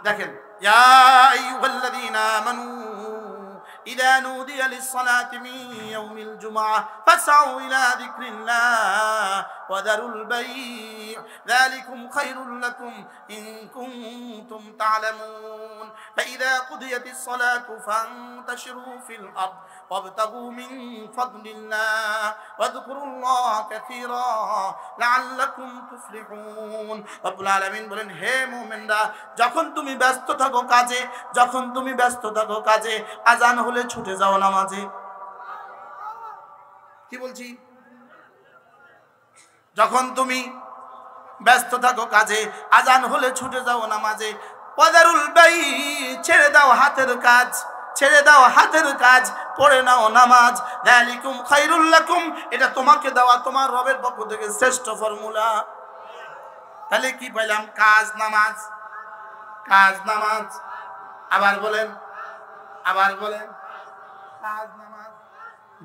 দেখেন, ইয়া আইয়ুহাল্লাযীনা আমানু ইযা নুদিয়া লিস-সালাতি মিন ইয়াউমিল জুমআহ ফাসআউ ইলা যিকরিল্লাহ ওয়া দারুল বাই' যালিকুম খায়রুল লাকুম ইন কুনতুম তা'লামুন ফাইযা কুদিয়াতিস-সালাতু ফান্তাশিরু ফিল আরদ ওয়াবতাগু মিন ফাদলিল্লাহ ওয়াযকুরুল্লাহা কাসীরা লাআল্লাকুম তুফলিহুন। রব্বুল আলামিন বলেন, হে মুমিনরা, যখন তুমি ব্যস্ত থাকো কাজে, যখন তুমি ব্যস্ত থাকো কাজে, আজান হলে ছুটে যাও নামাজে। কি বলছি? যখন তুমি ব্যস্ত থাকো কাজে, আজান হলে ছুটে যাও নামাজে। ওয়াদারুল বাই', ছেড়ে দাও হাতের কাজ, ছেড়ে দাও হাতের কাজ, পড়ে নাও নামাজ। যালিকুম খায়রুল লাকুম, এটা তোমাকে দেওয়া তোমার রবের পক্ষ থেকে শ্রেষ্ঠ ফর্মুলা। তাহলে কি পাইলাম? কাজ নামাজ, কাজ নামাজ। আবার বলেন, আবার বলেন, কাজ নামাজ।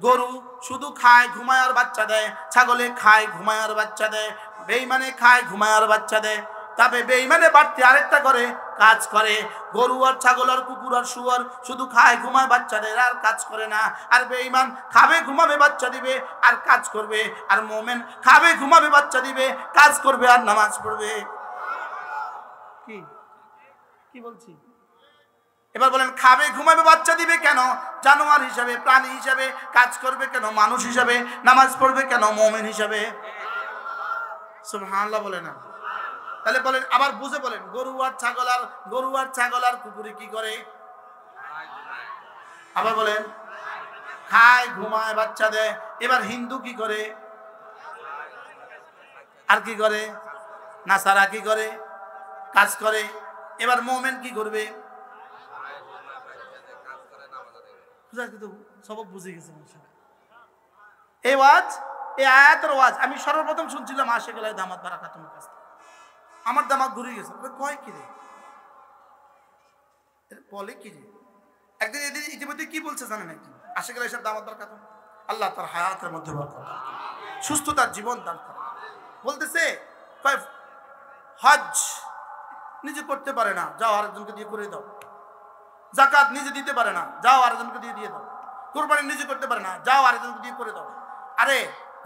গরু শুধু খায় ঘুমায় আর বাচ্চা দেয়, ছাগলে খায় ঘুমায় আর বাচ্চা দেয়, বেঈমানে খায় ঘুমায় আর বাচ্চা দেয়। তবে বেঈমানে বাড়তি আরেকটা করে, কাজ করে। গরু আর ছাগল আর কুকুর আর শুয়োর শুধু খায় ঘুমায় বাচ্চা দেয় আর কাজ করে না। আর বেঈমান খাবে ঘুমাবে বাচ্চা দিবে আর কাজ করবে। আর মুমিন খাবে ঘুমাবে বাচ্চা দিবে, কাজ করবে আর নামাজ পড়বে। কি কি বলছি? এবার বলেন, খাবে ঘুমাবে বাচ্চা দিবে কেন? জানোয়ার হিসাবে, প্রাণী হিসাবে। কাজ করবে কেন? মানুষ হিসাবে। নামাজ পড়বে কেন? মুমিন হিসাবে। সুবহানাল্লাহ বলে না? তাহলে বলেন, আবার বুঝে বলেন, গরু আর ছাগল আর কুকুরে কি করে? আবার বলেন, খায় ঘুমায় বাচ্চা দেয়। এবার হিন্দু কি করে? আর কি করে? নাসারা কি করে? কাজ করে। এবার মুমিন কি করবে? সবক বুঝে গেছে। এই ওয়াজ, এই আয়াতের ওয়াজ আমি সর্বপ্রথম শুনছিলাম আশিক আলাই দামাত বারাকাতুহুর কাছ থেকে। আমার দামাত ঘুরে গেছে। কয় কি রে, বলে কি রে? একদিন এদের ইতিমধ্যে কি বলছে জানেন? একদিন আশিক আলাই সাহেব দামাত বারাকাতুহু, আল্লাহ তার হায়াতের মধ্যে বরকত, সুস্থতার জীবন দান করে, বলতেছে হজ নিজে করতে পারে না, যাও আরেকজনকে দিয়ে করে দাও। যাকাত নিজে দিতে পারে না, যাও আরেকজনকে দিয়ে দাও। কুরবানি নিজে করতে পারে না, যাও আরেকজনকে দিয়ে করে দাও। আরে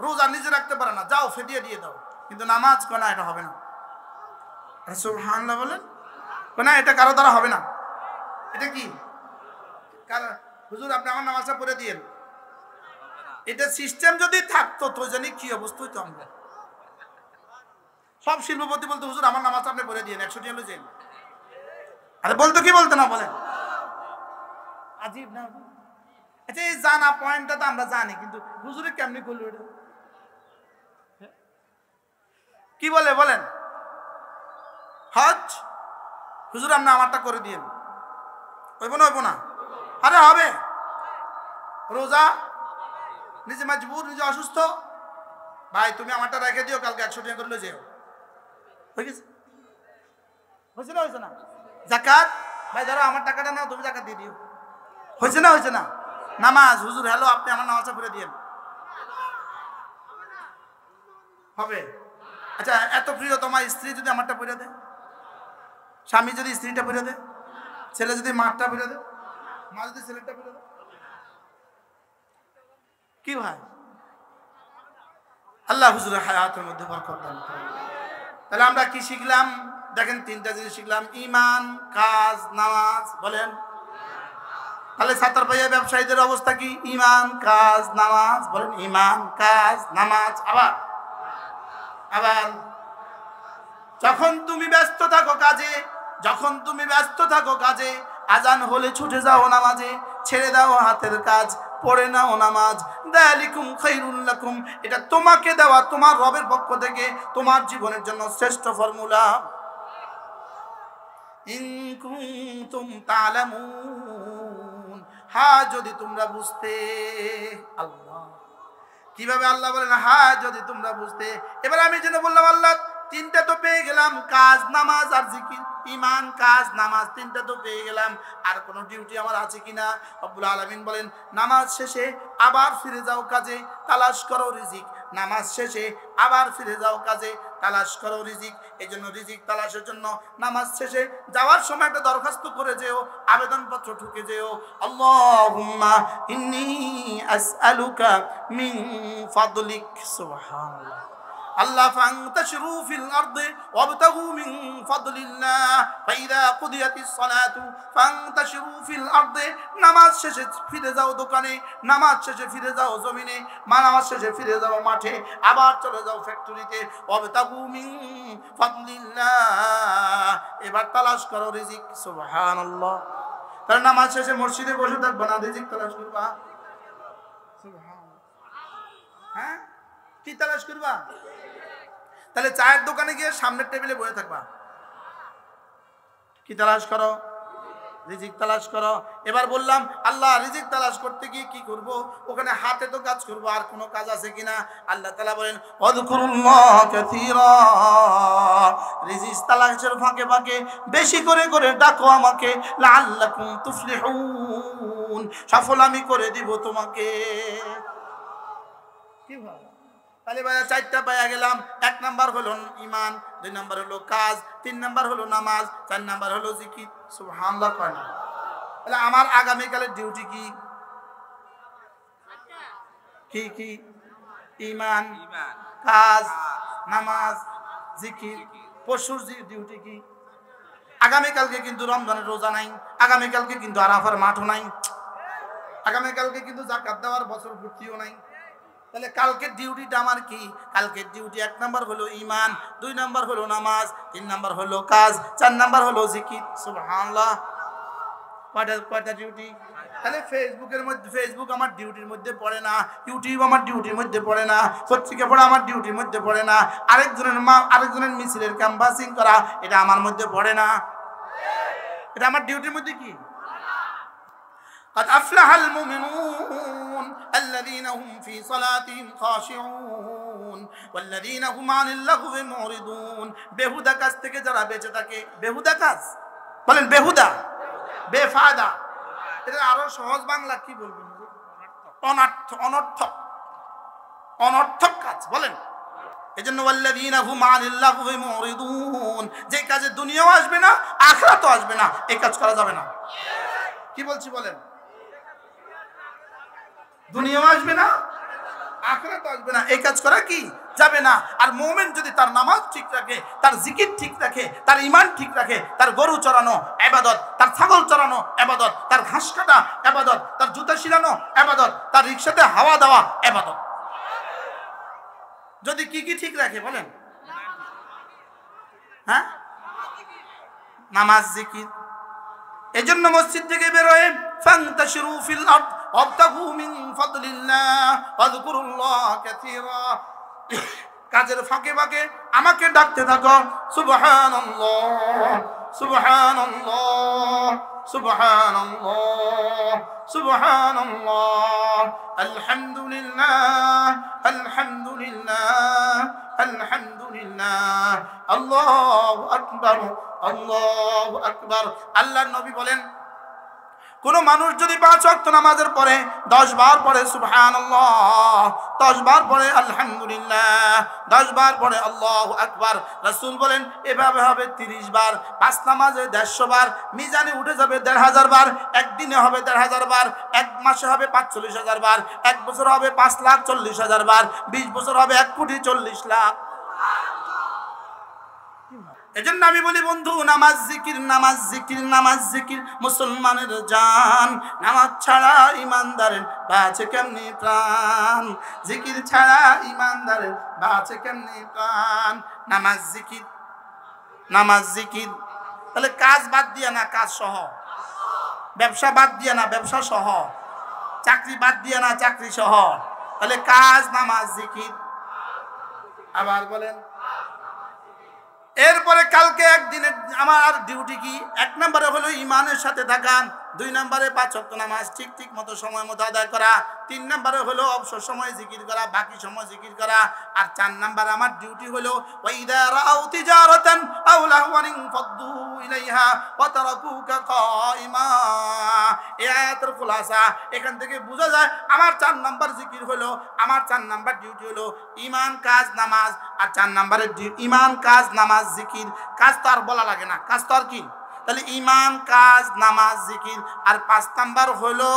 রোজা নিজে রাখতে পারে না, যাও ফিদিয়া দিয়ে দাও। কিন্তু নামাজ কোনা এটা হবে না। সুবহানাল্লাহ বলেন, কোনা এটা কারো দ্বারা হবে না। এটা কি? হুজুর আপনি আমার নামাজটা পড়ে দিয়েন, এটা সিস্টেম যদি থাকতো তো জানি কি অবস্থা হইতো। আমরা সব শিল্পপতি বলতো, হুজুর আমার নামাজটা আপনি পড়ে দিয়েন, 100 টাকা লইছেন। আরে বলতো কি বলতো না? বলেন, আজীব না? আচ্ছা, এই জানা পয়েন্টটা তো আমরা জানি, কিন্তু হুজুরে কেমনি করলো এটা? কি বলে বলেন? হজ হুজুর আপনি আমারটা করে দিয়েন, হইব না? হইব না? আরে হবে। রোজা নিজে মজবুর, নিজে অসুস্থ, ভাই তুমি আমারটা রেখে দিও, কালকে 100 টাকা করে যেও। হয়ে গেছে? হয়েছে না? হয়েছে না? যাকাত, ভাই ধরো আমার টাকাটা নাও, তুমি যাকাত দিয়ে দিও। হয়েছে না? হয়েছে না? নামাজ, হুজুর হ্যালো আপনি আমার নামাজটা পড়ে দিয়েন, হবে? আচ্ছা, এত প্রিয় তোমার স্ত্রী যদি আমারটা পড়ে দেয়, স্বামী যদি স্ত্রীটা পড়ে দেয়, ছেলে যদি মারটা পড়ে দেয়, মা যদি ছেলেটা পড়ে দেয়, কি ভাই? আল্লাহ হুজুরের হায়াতের মধ্যে বরকত দান করুন। তাহলে আমরা কি শিখলাম? দেখেন, 3টা জিনিস শিখলাম, ঈমান, কাজ, নামাজ। বলেন, তাহলে ছাত্র ভাইয়া ব্যবসায়ীদের অবস্থা কি? ঈমান, কাজ, নামাজ। বলেন, ঈমান, কাজ, নামাজ। আবার আবার যখন তুমি ব্যস্ত থাকো কাজে, যখন তুমি ব্যস্ত থাকো কাজে, আজান হলে ছুটে যাও নামাজে, ছেড়ে দাও হাতের কাজ, পড়ে নাও নামাজ। যালিকুম খায়রুল লাকুম, এটা তোমাকে দেওয়া তোমার রবের পক্ষ থেকে তোমার জীবনের জন্য শ্রেষ্ঠ ফর্মুলা। ইন কুনতুম তা'লামুন, হ্যাঁ যদি তোমরা বুঝতে। আল্লাহ কিভাবে? আল্লাহ বলেন, হ্যাঁ যদি তোমরা বুঝতে। এবার আমি যেন বললাম, আল্লাহ 3টা তো পেয়ে গেলাম, কাজ, নামাজ আর জিকির। ঈমান, কাজ, নামাজ 3টা তো পেয়ে গেলাম, আর কোন ডিউটি আমার আছে কিনা? রব্বুল আলামিন বলেন, নামাজ শেষে আবার ফিরে যাও কাজে, তালাশ করো রিজিক। নামাজ শেষে আবার ফিরে যাও কাজে, তালাশ করো রিজিক। এই জন্য রিজিক তালাশের জন্য নামাজ শেষে যাওয়ার সময় একটা দরখাস্ত করে যেও, আবেদনপত্র ঠুকে যেও, আল্লাহুম্মা ইন্নী আসআলুকা মিন ফাদলিক। সুবহানাল্লাহ। আল্লাহ ফান্তাশিরু ফিল আরদি ওয়াবতাগু মিন ফাদলিল্লাহ ফাইদা কুদিয়াতিস সালাতু ফান্তাশিরু ফিল আরদি। নামাজ শেষে ফিরে যাও দোকানে, নামাজ শেষে ফিরে যাও জমিনে, নামাজ শেষে ফিরে যাও মাঠে, আবার চলে যাও ফ্যাক্টরিতে। ওয়াবতাগু মিন ফাদলিল্লাহ, এবার তালাশ করো রিজিক। সুবহানাল্লাহ। তাহলে নামাজ শেষে মসজিদে বসে থাকবা না, রিজিক তালাশ করবা। সুবহানাল্লাহ। হ্যাঁ, কি তালাশ করবা? তাহলে চায়ের দোকানে গিয়ে সামনের টেবিলে বসে থাকবা। কি তালাশ করো? রিজিক তালাশ করো। এবার বললাম আল্লাহ রিজিক তালাশ করতে গিয়ে কি করব? ওখানে হাতে তো কাজ করব, আর কোনো কাজ আছে কিনা? আল্লাহ তাআলা বলেন ওয়াযকুরুল্লাহ কাসীরা, রিজিক তালাশের ফাঁকে ফাঁকে বেশি করে করে ডাকো আমাকে, লাআল্লাকুম তুফলিহুন, সফল আমি করে দিব তোমাকে। কি ভালো। তাহলে ভাই চারটা পাইয়া গেলাম। 1 নাম্বার হলো ঈমান, 2 নাম্বার হলো কাজ, 3 নাম্বার হলো নামাজ, 4 নাম্বার হলো জিকির। সুবহানাল্লাহ। কয় না? তাহলে আমার আগামী কালের ডিউটি কি? কি কি? ঈমান, কাজ, নামাজ, জিকির। পরশুর ডিউটি কি? আগামী কালকে কিন্তু রমজানের রোজা নাই, আগামী কালকে কিন্তু আরাফার মাঠও নাই, আগামী কালকে কিন্তু যাকাত দেওয়ার বছর পূর্তিও নাই। তাহলে কালকের ডিউটিটা আমার কি? কালকের ডিউটি 1 নাম্বার হলো ঈমান, 2 নাম্বার হলো নামাজ, 3 নাম্বার হলো কাজ, 4 নাম্বার হলো জিকির। সুবহানাল্লাহ। কয়টা ডিউটি? তাহলে ফেসবুক আমার ডিউটির মধ্যে পড়ে না, ইউটিউব আমার ডিউটির মধ্যে পড়ে না, পত্রিকা পড়া আমার ডিউটির মধ্যে পড়ে না, আরেকজনের মিছিলের ক্যাম্পাসিং করা এটা আমার মধ্যে পড়ে না। এটা আমার ডিউটির মধ্যে কি? قد أفلح المؤمنون الذين هم في صلاتهم خاشعون والذين هم عن اللغو معرضون। বেহুদা কাজ থেকে যারা বেঁচে থাকে, বেহুদা কাজ বলেন, বেহুদা, বেফায়দা। এটা আরো সহজ বাংলা কি বলবেন? অনর্থক কাজ বলেন। এজন্য ওয়াল্লাযীনা হুম আনিল লাগwi মুরিদুন, যে কাজে দুনিয়াও আসবে না আখিরাতও আসবে না, এই কাজ করা যাবে না। কি বলছি বলেন? দুনিয়াও আসবে না আখিরাতও আসবে না, এই কাজ করা কি যাবে না। আর মুমিন যদি তার নামাজ ঠিক রাখে, তার জিকির ঠিক রাখে, তার ঈমান ঠিক রাখে, তার গরু চড়ানো ইবাদত, তার ছাগল চড়ানো ইবাদত, তার ঘাস কাটা ইবাদত, তার জুতা ছিলানো ইবাদত, তার রিকশাতে হাওয়া দেওয়া ইবাদত। যদি কি কি ঠিক রাখে বলেন? হ্যাঁ, নামাজ, জিকির। এজন্য মসজিদ থেকে বের হয়ে ফান্তাশিরু ফিল আরদ ওয়াবতাগু মিন ফাদলিল্লাহ ওয়াযকুরুল্লাহ কাসীরা, কাজের ফাঁকে ফাঁকে আমাকে ডাকতে থাকো। সুবহানাল্লাহ, সুবহানাল্লাহ, সুবহানাল্লাহ, সুবহানাল্লাহ, আলহামদুলিল্লাহ, আলহামদুলিল্লাহ, আলহামদুলিল্লাহ, আল্লাহু আকবার, আল্লাহু আকবার। আল্লাহর নবী বলেন, কোন মানুষ যদি 5 ওয়াক্ত নামাজের পরে 10 বার পড়ে সুবহানাল্লাহ, 10 বার পড়ে আলহামদুলিল্লাহ, 10 বার পড়ে আল্লাহু আকবার, রাসূল বলেন এভাবে হবে 30 বার। 5 নামাজে 150 বার, মিজানে উঠে যাবে 1500 বার, একদিনে হবে 1500 বার, এক মাসে হবে 45,000 বার, এক বছর হবে 5,40,000 বার, 20 বছর হবে 1,40,00,000। এজন্য আমি বলি বন্ধু, নামাজ জিকির, নামাজ জিকির, নামাজ জিকির মুসলমানের জান। নামাজ ছাড়া ইমানদারের বাঁচে কেমনি প্রাণ, জিকির ছাড়া ইমানদারের বাঁচে কেমনি প্রাণ। নামাজ জিকির, নামাজ জিকির। তাহলে কাজ বাদ দিয়া না, কাজ সহ। ব্যবসা বাদ দিয়া না, ব্যবসা সহ। চাকরি বাদ দিয়া না, চাকরি সহ। তাহলে কাজ, নামাজ, জিকির। আবার বলেন। এরপরে কালকে একদিনের আমার ডিউটি কি? 1 নম্বরে হলো ইমানের সাথে থাকা, 2 নম্বরে 5 ওয়াক্ত নামাজ ঠিক মতো সময় মতো আদায় করা, 3 নম্বরে হলো অবসর সময় জিকির করা, বাকি সময় জিকির করা, আর 4 নম্বরে আমার ডিউটি হলো ওয়াইদা রাউ তিজারাতান আও লাহওয়ান ফাদ্দু ইলাইহা ওয়া তারাকুকা কাইমা। এই আয়াতের খুলাসা এখান থেকে বোঝা যায় আমার 4 নম্বর জিকির হলো, আমার 4 নম্বর ডিউটি হলো ঈমান, কাজ, নামাজ। আর 4 নম্বরে ঈমান, কাজ, নামাজ, জিকির। কাজ তো আর বলা লাগে না, কাজ তো আর কি, তাহলে ঈমান, কাজ, নামাজ, জিকির। আর 5 নাম্বার হলো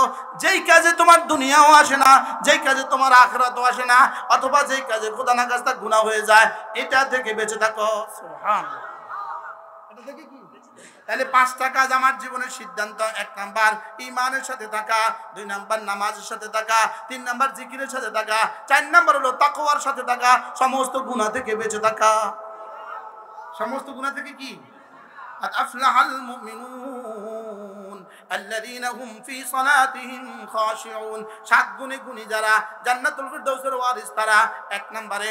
যেই কাজে তোমার দুনিয়াও আসে না, যেই কাজে তোমার আখিরাতও আসে না, অথবা যেই কাজে খোদা না কাজটা গুনাহ হয়ে যায়, এটা থেকে বেঁচে থাকো। সুবহানাল্লাহ। এটা থেকে কি? তাহলে 5টা কাজ আমার জীবনের সিদ্ধান্ত। 1 নাম্বার ঈমানের সাথে থাকা, 2 নাম্বার নামাজের সাথে থাকা, 3 নাম্বার জিকিরের সাথে থাকা, 4 নাম্বার হলো তাকওয়ার সাথে থাকা, সমস্ত গুনাহ থেকে বেঁচে থাকা। সমস্ত গুনাহ থেকে কি? أفلح المؤمنون الذين هم في صلاتهم خاشعون। 7 গুণী যারা জান্নাতুল ফিরদাউসের ওয়ারিস তারা। 1 নম্বরে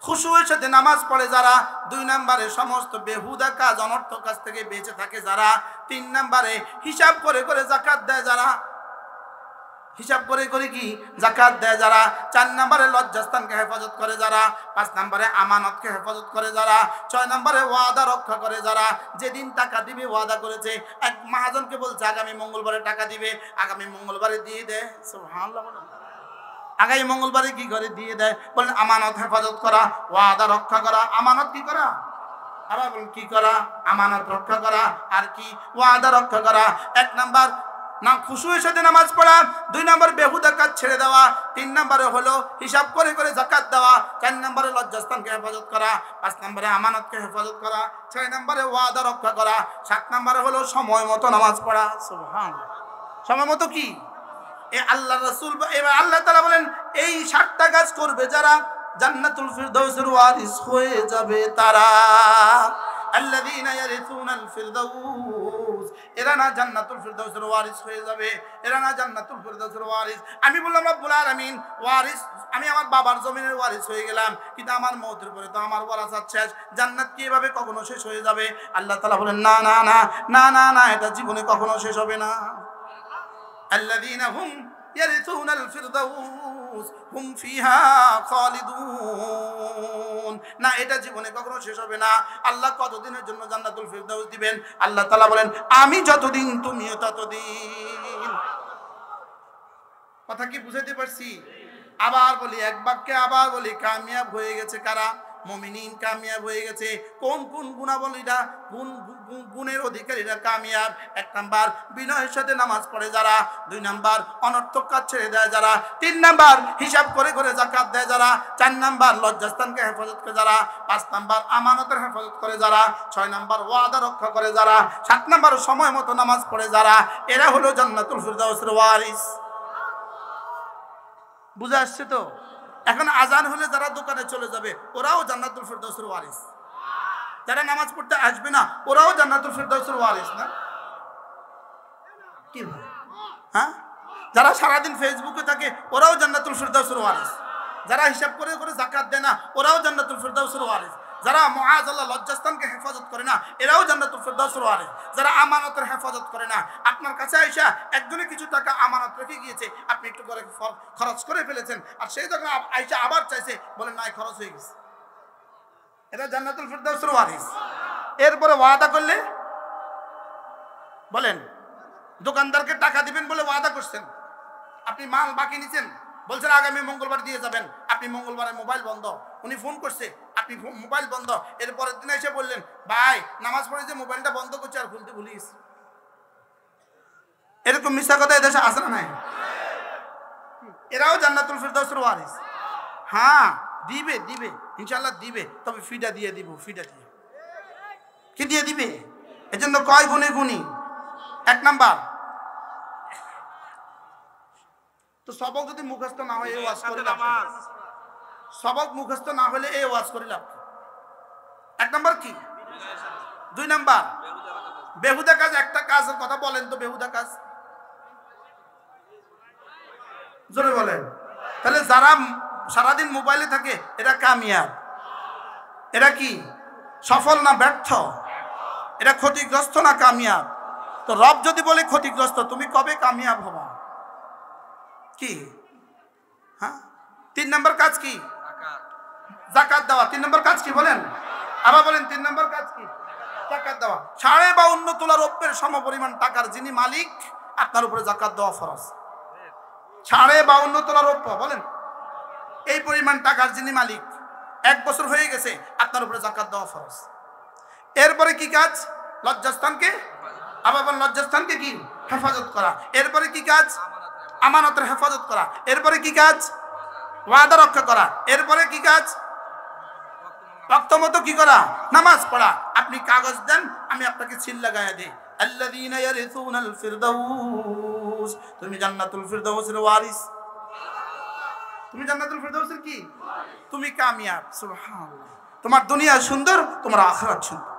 খুশুয়ের সাথে নামাজ পড়ে যারা, 2 নম্বরে সমস্ত বেহুদা কাজ, অনর্থক কাজ থেকে বেঁচে থাকে যারা, 3 নম্বরে হিসাব করে যাকাত দেয় যারা, হিসাব করে কি যাকাত দেয় যারা, 4 নম্বরে লজ্জাস্থানকে হেফাজত করে যারা, 5 নম্বরে আমানতকে হেফাজত করে যারা, 6 নম্বরে ওয়াদা রক্ষা করে যারা। যেদিন টাকা দিবে ওয়াদা করেছে, এক মহাজনকে বলছে আগামী মঙ্গলবারে টাকা দিবে, আগামী মঙ্গলবারে দিয়ে দেয়। সুবহানাল্লাহ। আগামী মঙ্গলবারে কি করে দিয়ে দেয়? বলেন আমানত হেফাজত করা, ওয়াদা রক্ষা করা। আমানত কি করা? আবার বলেন কি করা? আমানত রক্ষা করা। আর কি? ওয়াদা রক্ষা করা। 1 নাম্বার না খুশুয়ের সাথে নামাজ পড়া, 2 নম্বর বেহুদা কাজ ছেড়ে দেওয়া, 3 নম্বরে হলো হিসাব করে যাকাত দেওয়া, 4 নম্বরে লজ্জাস্থানকে হেফাজত করা, 5 নম্বরে আমানতকে হেফাজত করা, 6 নম্বরে ওয়াদা রক্ষা করা, 7 নম্বরে হলো সময় মতো নামাজ পড়া। সুবহানাল্লাহ। সময় মতো কি? এই আল্লাহ রাসূল, এবার আল্লাহ তাআলা বলেন এই 7টা কাজ করবে যারা, জান্নাতুল ফিরদাউসের ওয়ারিস হয়ে যাবে তারা। আল্লাযীনা ইয়ারিসুনাল ফিরদাউস, এরা না জান্নাতুল ফিরদাউসের ওয়ারিস হয়ে যাবে, এরা না জান্নাতুল ফিরদাউসের ওয়ারিস। আমি বললাম রব্বুল আলামিন ওয়ারিস, আমি আমার বাবার জমিনের ওয়ারিস হয়ে গেলাম, কিন্তু আমার মওতের পরে তো আমার ওয়ারাসাত শেষ, জান্নাত কি এভাবে কখনো শেষ হয়ে যাবে? আল্লাহ তাআলা বলেন না না না না না না, এটা জীবনে কখনো শেষ হবে না। আল্লাযীনা হুম ইয়ারিসুনাল ফিরদাউস হুম ফিহা খালিদুন, না এটা জীবনে কখনো শেষ হবে না। আল্লাহ কতদিনের জন্য জান্নাতুল ফিরদাউস দিবেন? আল্লাহ তাআলা বলেন আমি যতদিন তুমিও ততদিন। কথা কি বুঝাইতে পারছি? আবার বলি, এক বাক্যে আবার বলি, কামিয়াব হয়ে গেছে কারা? মুমিনিন কামিয়াব হয়ে গেছে। কোন গুণাবলীরা, গুণের অধিকারীরা কামিয়াব? 1 নাম্বার বিনয়ের সাথে নামাজ পড়ে যারা, 2 নাম্বার অনর্থক কাজ ছেড়ে দেয় যারা, 3 নাম্বার হিসাব করে যাকাত দেয় যারা, 4 নাম্বার লজ্জাস্থানকে হেফাজত করে যারা, 5 নাম্বার আমানতের হেফাজত করে যারা, 6 নাম্বার ওয়াদা রক্ষা করে যারা, 7 নাম্বার সময় মতো নামাজ পড়ে যারা, এরা হলো জান্নাতুল ফিরদাউসের ওয়ারিস। বুঝা আসছে তো? এখন আজান হলে যারা দোকানে চলে যাবে ওরাও জান্নাতুল ফিরদাউসের ওয়ারিস। যারা নামাজ পড়তে আসবে না ওরাও জান্নাতুল ফিরদাউসের ওয়ারিস না? কি ভাই? হ্যাঁ, যারা সারাদিন ফেসবুকে থাকে ওরাও জান্নাতুল ফিরদাউসের ওয়ারিস। যারা হিসাব করে যাকাত দেয় না ওরাও জান্নাতুল ফিরদাউসের ওয়ারিস। যারা মুআযাল্লাহ লজ্জাস্থানকে হেফাজত করে না এরাও জান্নাতুল ফিরদাউসের ওয়ারিস। যারা আমানতের হেফাজত করে না, আপনার কাছে আইসা একজনে কিছু টাকা আমানত রেখে গিয়েছে, আপনি একটু করে খরচ করে ফেলেছেন, আর সেই যখন আইসা আবার চাইছে, বলেন নাই খরচ হয়ে গেছে, এটা জান্নাতুল ফিরদাউসের ওয়ারিস। এরপরে ওয়াদা করলে, বলেন দোকানদারকে টাকা দিবেন বলে ওয়াদা করছেন, আপনি মাল বাকি নিছেন, বলছেন আগামী মঙ্গলবার দিয়ে যাবেন, আপনি মঙ্গলবারে মোবাইল বন্ধ, উনি ফোন করছে, আপনি মোবাইল বন্ধ, এরপরের দিন এসে বললেন ভাই নামাজ পড়ে যে মোবাইলটা বন্ধ করছে আর খুলতে ভুলিস। এরকম মিথ্যা কথা এদেশে আসে না নাই? এরাও জান্নাতুল ফিরদাউসের ওয়ারিস। হ্যাঁ দিবে দিবে ইনশাআল্লাহ দিবে, তবে ফিটা দিয়ে দিব, ফিটা দিয়ে কি দিয়ে দিবে? এজন্য কয় গুণে গুণী। 1 নাম্বার তো সবক যদি মুখস্থ না হয় এই ওয়াজ করে লাভ, সবক মুখস্থ না হলে এই ওয়াজ করে লাভ। 1 নাম্বার কি? 2 নাম্বার বেহুদা কাজ। একটা কাজের কথা বলেন তো, বেহুদা কাজ জোরে বলেন। তাহলে যারা সারাদিন মোবাইলে থাকে এরা কামিয়াব, এরা কি সফল না ব্যর্থ? এরা ক্ষতিগ্রস্ত না কামিয়াব? তো রব যদি বলে ক্ষতিগ্রস্ত, তুমি কবে কামিয়াব হবা? কি? হ্যাঁ, 3 নম্বর কাজ কি? যাকাত দেওয়া। 3 নম্বর কাজ কি বলেন? আবার বলেন, 3 নম্বর কাজ কি? যাকাত দেওয়া। 52.5 তোলা রৌপ্যের সমপরিমাণ টাকার যিনি মালিক, আপনার উপরে যাকাত দেওয়া ফরজ। 52.5 তোলা রৌপ্য, বলেন, এই পরিমাণ টাকার যিনি মালিক, 1 বছর হয়ে গেছে, আপনার উপরে যাকাত দেওয়া ফরজ। এরপরে কি কাজ? লজ্জাস্থানকে, আবার বলেন, লজ্জাস্থানকে কি? হেফাজত করা। এরপরে কি কাজ? আমানতের হেফাজত করা। এরপরে কি কাজ? ওয়াদা রক্ষা করা। এরপরে কি কাজ? ওয়াক্ত মতো কি করা? নামাজ পড়া। আপনি কাগজ দেন, আমি আপনাকে সিল লাগায়া দেই, আল্লাযীনা ইয়ারিসুনাল ফিরদাউস, তুমি জান্নাতুল ফিরদাউসের ওয়ারিস। তুমি জান্নাতুল ফিরদাউসের কি? তুমি কামিয়াব। সুবহানাল্লাহ। তোমার দুনিয়া সুন্দর, তোমার আখিরাত সুন্দর।